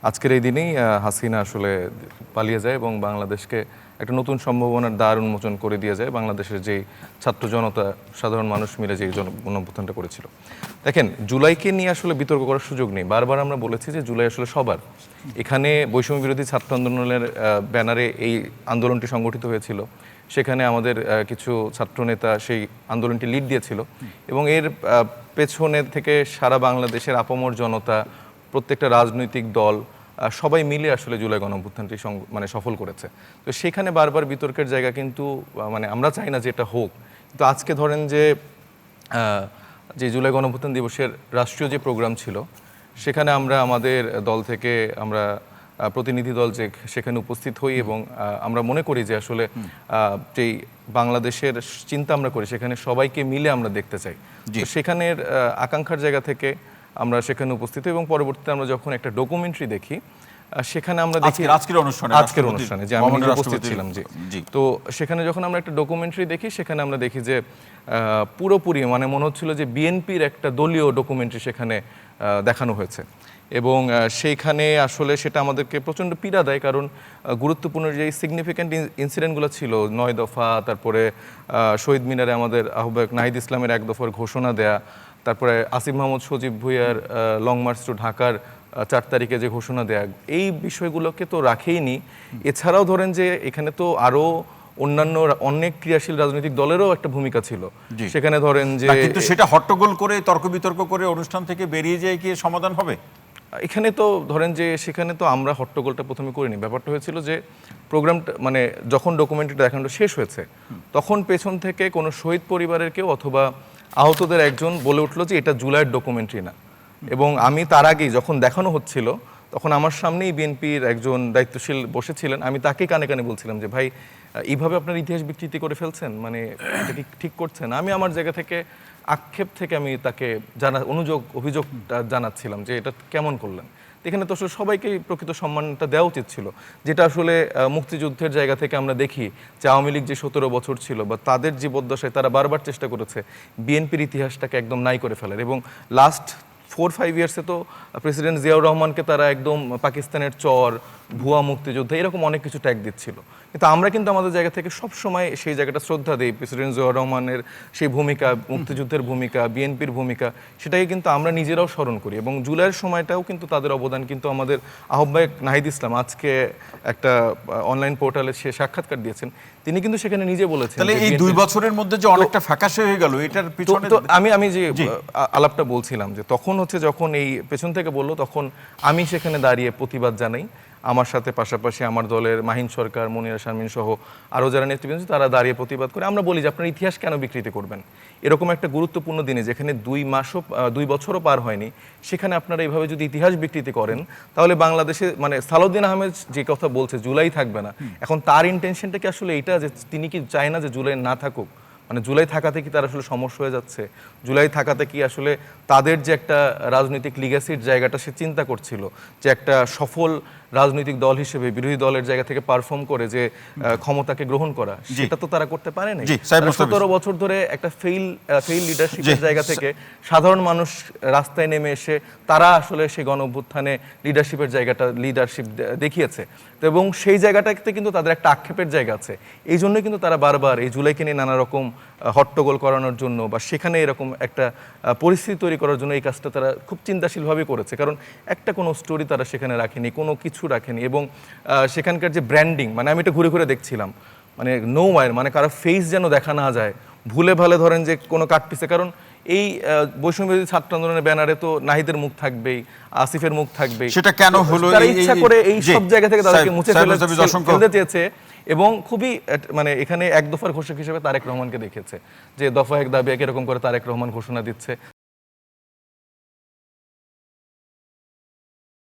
আজকের এই দিনেই হাসিনা আসলে পালিয়ে যায় এবং বাংলাদেশকে একটা নতুন সম্ভাবনার দ্বার উন্মোচন করে দিয়ে যায় বাংলাদেশের যে ছাত্র জনতা সাধারণ মানুষ মিলে যে গণঅভ্যুত্থানটা করেছিল। দেখেন, জুলাইকে নিয়ে আসলে বিতর্ক করার সুযোগ নেই। বারবার আমরা বলেছি যে জুলাই আসলে সবার। এখানে বৈষম্য বিরোধী ছাত্র আন্দোলনের ব্যানারে এই আন্দোলনটি সংগঠিত হয়েছিল। সেখানে আমাদের কিছু ছাত্রনেতা সেই আন্দোলনটি লিড দিয়েছিল এবং এর পেছনে থেকে সারা বাংলাদেশের আপামর জনতা, প্রত্যেকটা রাজনৈতিক দল সবাই মিলে আসলে জুলাই গণঅভ্যুত্থানটি মানে সফল করেছে। তো সেখানে বারবার বিতর্কের জায়গা কিন্তু মানে আমরা চাই না যে এটা হোক, কিন্তু আজকে ধরেন যে জুলাই গণঅভ্যুত্থান দিবসের রাষ্ট্রীয় যে প্রোগ্রাম ছিল সেখানে আমরা আমাদের দল থেকে আমরা প্রতিনিধি দল যে সেখানে উপস্থিত হই এবং আমরা মনে করি যে আসলে যেই বাংলাদেশের চিন্তা আমরা করি সেখানে সবাইকে মিলে আমরা দেখতে চাই। সেখানের আকাঙ্ক্ষার জায়গা থেকে আমরা সেখানে উপস্থিত এবং পরবর্তীতে আমরা যখন একটা ডকুমেন্টারি দেখি সেখানে আমরা দেখি আজকের অনুষ্ঠানে যে আমি উপস্থিত ছিলাম, তো সেখানে যখন আমরা একটা ডকুমেন্টারি দেখি সেখানে আমরা দেখি যে পুরোপুরি মানে মনে হচ্ছিল যে বিএনপির একটা দলীয় ডকুমেন্টারি সেখানে দেখানো হয়েছে এবং সেইখানে আসলে সেটা আমাদেরকে প্রচণ্ড পীড়া দেয়, কারণ গুরুত্বপূর্ণ যে সিগনিফিক্যান্ট ইনসিডেন্টগুলো ছিল 9 দফা, তারপরে শহীদ মিনারে আমাদের আহ্বায়ক নাহিদ ইসলামের 1 দফার ঘোষণা দেয়া, তারপরে আসিফ মাহমুদ সজীব ভুঁইয়ার লং মার্চ টু ঢাকার 4 তারিখে যে ঘোষণা দেয়া, এই বিষয়গুলোকে তো রাখেইনি। এছাড়াও ধরেন যে এখানে তো আরও অন্যান্য অনেক ক্রিয়াশীল রাজনৈতিক দলেরও একটা ভূমিকা ছিল। সেখানে ধরেন যে কিন্তু সেটা হট্টগোল করে তর্ক বিতর্ক করে অনুষ্ঠান থেকে বেরিয়ে যায় কি সমাধান হবে? এখানে তো ধরেন যে সেখানে তো আমরা হট্টগোলটা প্রথমে করিনি। ব্যাপারটা হয়েছিল যে প্রোগ্রামটা মানে যখন ডকুমেন্টারিটা দেখানো শেষ হয়েছে তখন পেছন থেকে কোনো শহীদ পরিবারের কেউ অথবা আহতদের একজন বলে উঠলো যে এটা জুলাইয়ের ডকুমেন্টারি না, এবং আমি তার আগেই যখন দেখানো হচ্ছিল তখন আমার সামনেই বিএনপির একজন দায়িত্বশীল বসেছিলেন, আমি তাকে কানে কানে বলছিলাম যে ভাই এইভাবে আপনার ইতিহাস বিকৃতি করে ফেলছেন, মানে এটা কি ঠিক করছেন? আমি আমার জায়গা থেকে আক্ষেপ থেকে আমি তাকে অভিযোগটা জানাচ্ছিলাম যে এটা কেমন করলেন। এখানে তো আসলে সবাইকেই প্রকৃত সম্মানটা দেওয়া উচিত ছিল, যেটা আসলে মুক্তিযুদ্ধের জায়গা থেকে আমরা দেখি যে আওয়ামী লীগ যে 17 বছর ছিল বা তাদের জীবদ্দশায় তারা বারবার চেষ্টা করেছে বিএনপির ইতিহাসটাকে একদম নাই করে ফেলার, এবং লাস্ট 4-5 ইয়ার্সে তো প্রেসিডেন্ট জিয়াউর রহমানকে তারা একদম পাকিস্তানের চর, ভুয়া মুক্তিযুদ্ধ এরকম অনেক কিছু ট্যাগ দিচ্ছিল। কিন্তু আমরা কিন্তু আমাদের জায়গা থেকে সবসময় সেই জায়গাটা শ্রদ্ধা দিই, প্রেসিডেন্ট জিয়াউর রহমানের সেই ভূমিকা, মুক্তিযুদ্ধের ভূমিকা, বিএনপির ভূমিকা, সেটাকে কিন্তু আমরা নিজেরাও স্মরণ করি। এবং জুলাইয়ের সময়টাও কিন্তু তাদের অবদান কিন্তু আমাদের আহ্বায়ক নাহিদ ইসলাম আজকে একটা অনলাইন পোর্টালে সে সাক্ষাৎকার দিয়েছেন, তিনি কিন্তু সেখানে নিজে বলেছেন তাহলে এই 2 বছরের মধ্যে যে অনেকটা ফ্যাকাশে হয়ে গেল এটার পিছনে তো আমি যে আলাপটা বলছিলাম যে তখন হচ্ছে যখন এই পেছন থেকে বললো তখন আমি সেখানে দাঁড়িয়ে প্রতিবাদ জানাই। আমার সাথে পাশাপাশি আমার দলের মাহিন সরকার, মনিরা শারমিন সহ আরও যারা নেতৃবৃন্দ তারা দাঁড়িয়ে প্রতিবাদ করে। আমরা বলি যে আপনার ইতিহাস কেন বিকৃতি করবেন? এরকম একটা গুরুত্বপূর্ণ দিনে যেখানে 2 বছরও পার হয়নি সেখানে আপনারা এইভাবে যদি ইতিহাস বিকৃতি করেন তাহলে বাংলাদেশে মানে সালাউদ্দিন আহমেদ যে কথা বলছে জুলাই থাকবে না, এখন তার ইন্টেনশনটা কি আসলে এটা যে তিনি কি চায় না যে জুলাই না থাকুক? মানে জুলাই থাকাতে কি তার আসলে সমস্যা হয়ে যাচ্ছে? জুলাই থাকাতে কি আসলে তাদের যে একটা রাজনৈতিক লিগ্যাসির জায়গাটা সে চিন্তা করছিল যে একটা সফল রাজনৈতিক দল হিসেবে বিরোধী দলের জায়গা থেকে পারফর্ম করে যে ক্ষমতাকে গ্রহণ করা, সেটা তো তারা করতে পারে না। 17 বছর ধরে একটা ফেইল লিডারশিপের জায়গা থেকে সাধারণ মানুষ রাস্তায় নেমে এসে তারা আসলে সেই গণঅভ্যুত্থানে লিডারশিপের জায়গাটা লিডারশিপ দেখিয়েছে, তো এবং সেই জায়গাটাতে কিন্তু তাদের একটা আক্ষেপের জায়গা আছে। এই জন্যই কিন্তু তারা বারবার এই জুলাইকে নিয়ে নানা রকম হট্টগোল করানোর জন্য বা সেখানে এরকম একটা পরিস্থিতি তৈরি করার জন্য এই কাজটা তারা খুব চিন্তাশীলভাবেই করেছে, কারণ একটা কোনো স্টোরি তারা সেখানে রাখেনি, কোনো কিছু রাখেনি। এবং সেখানকার যে ব্র্যান্ডিং, মানে আমি এটা ঘুরে ঘুরে দেখছিলাম, মানে নো ওয়ার মানে কারো ফেস যেন দেখা না যায়, ভুলে ভালে ধরেন যে কোনো কাটপিসে, কারণ এই বৈষম্যবিরোধী ছাত্র আন্দোলনের ব্যানারে তো নাহিদের মুখ থাকবেই, আসিফের মুখ থাকবেই, সেটা কেন হলো? তারা ইচ্ছা করে এই সব জায়গা থেকে তাদেরকে মুছে ফেলতে চেয়েছে এবং খুবই মানে এখানে 1 দফার ঘোষক হিসেবে তারেক রহমানকে দেখেছে যে দফা 1 দাবি 1 এরকম করে তারেক রহমান ঘোষণা দিচ্ছে।